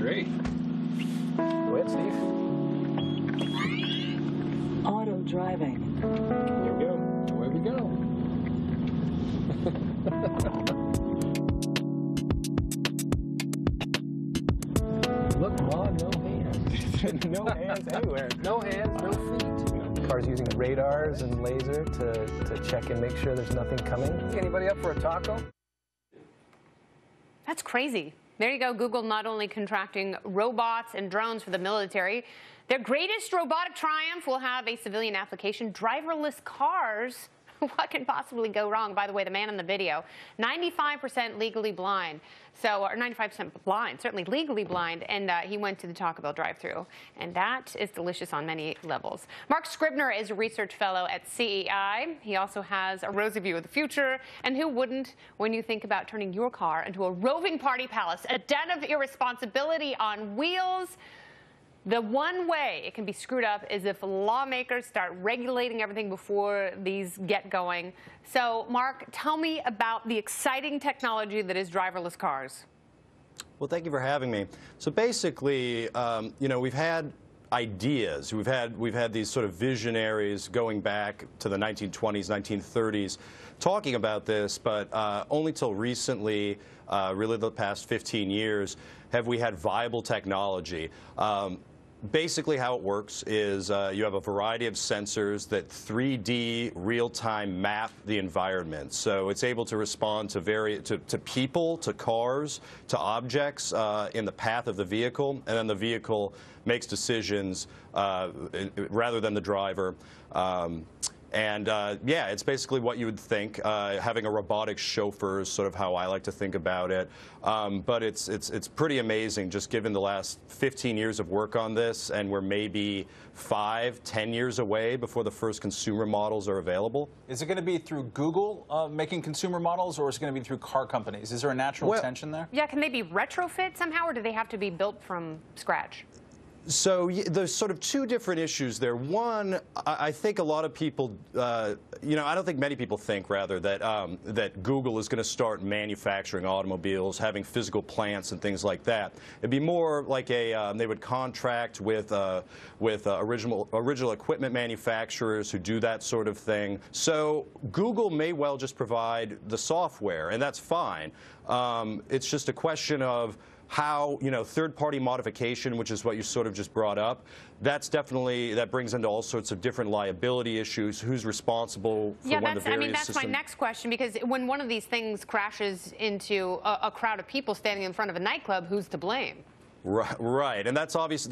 great. Go ahead, Steve. Auto driving. There we go. Away we go. Look, Mom, no hands. No hands anywhere. No hands, no feet. Car's using radars and laser to check and make sure there's nothing coming. Anybody up for a taco? That's crazy. There you go, Google not only contracting robots and drones for the military, their greatest robotic triumph will have a civilian application, driverless cars. What can possibly go wrong? By the way, the man in the video, 95% legally blind, or 95% blind, certainly legally blind, and he went to the Taco Bell drive-thru, and that is delicious on many levels. Marc Scribner is a research fellow at CEI. He also has a rosy view of the future, and who wouldn't when you think about turning your car into a roving party palace, a den of irresponsibility on wheels. The one way it can be screwed up is if lawmakers start regulating everything before these get going. So, Mark, tell me about the exciting technology that is driverless cars. Well, thank you for having me. So basically, you know, we've had ideas. We've had these sort of visionaries going back to the 1920s, 1930s, talking about this, but only till recently, really the past 15 years, have we had viable technology. Basically how it works is you have a variety of sensors that 3D real-time map the environment. So it's able to respond to people, to cars, to objects in the path of the vehicle, and then the vehicle makes decisions rather than the driver. Yeah, it's basically what you would think. Having a robotic chauffeur is sort of how I like to think about it. But it's pretty amazing, just given the last 15 years of work on this, and we're maybe 5, 10 years away before the first consumer models are available. Is it going to be through Google making consumer models, or is it going to be through car companies? Is there a natural tension there? Yeah, can they be retrofit somehow, or do they have to be built from scratch? So there's sort of two different issues there. One, I think a lot of people, you know, I don't think many people think, rather, that that Google is going to start manufacturing automobiles, having physical plants and things like that. It'd be more like they would contract with original equipment manufacturers who do that sort of thing. So Google may well just provide the software, and that's fine. It's just a question of how, you know, third-party modification, which is what you sort of just brought up, that brings into all sorts of different liability issues. Who's responsible for when the various that's my next question, because when one of these things crashes into a crowd of people standing in front of a nightclub, who's to blame? Right, and that's obviously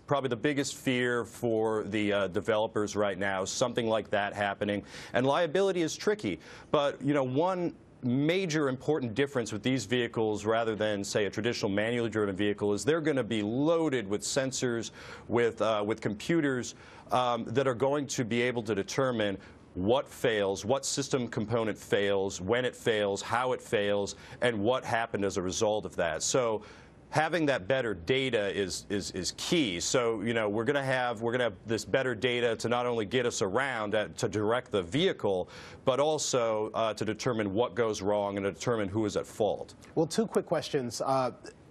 probably the biggest fear for the developers right now, something like that happening. And liability is tricky, but you know, one major important difference with these vehicles rather than, say, a traditional manually driven vehicle is they're going to be loaded with sensors, with computers that are going to be able to determine what fails, what system component fails, when it fails, how it fails, and what happened as a result of that. So having that better data is key. So, you know, we're going to have this better data to not only get us around to direct the vehicle, but also to determine what goes wrong and to determine who is at fault. Well, two quick questions.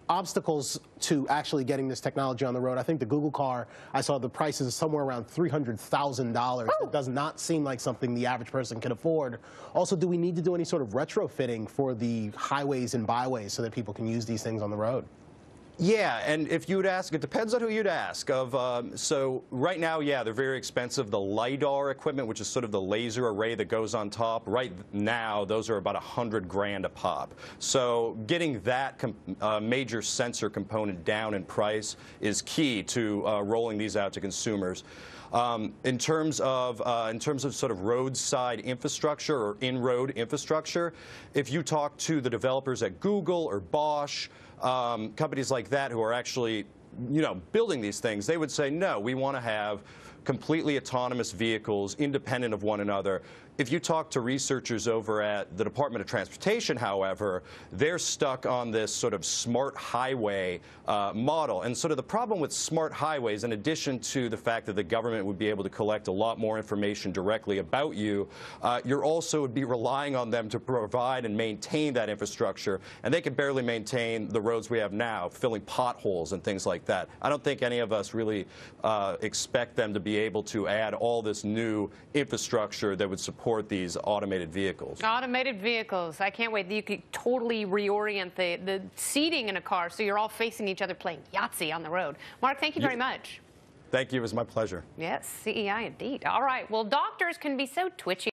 Obstacles to actually getting this technology on the road. I think the Google car, I saw the price is somewhere around $300,000. It does not seem like something the average person can afford. Also, do we need to do any sort of retrofitting for the highways and byways so that people can use these things on the road? Yeah, and if you would ask, it depends on who you'd ask. So right now, yeah, they're very expensive. The LiDAR equipment, which is sort of the laser array that goes on top, right now, those are about $100 grand a pop. So getting that major sensor component down in price is key to rolling these out to consumers. In terms of sort of roadside infrastructure or in-road infrastructure, if you talk to the developers at Google or Bosch, companies like that who are actually, you know, building these things, they would say, no, we want to have completely autonomous vehicles, independent of one another. If you talk to researchers over at the Department of Transportation, however, they're stuck on this sort of smart highway model. And sort of the problem with smart highways, in addition to the fact that the government would be able to collect a lot more information directly about you, you're also would be relying on them to provide and maintain that infrastructure. And they can barely maintain the roads we have now, filling potholes and things like that. I don't think any of us really expect them to be able to add all this new infrastructure that would support these automated vehicles. Automated vehicles. I can't wait. You could totally reorient the seating in a car so you're all facing each other playing Yahtzee on the road. Mark, thank you very much. Thank you. It was my pleasure. Yes, CEI indeed. All right. Well, doctors can be so twitchy.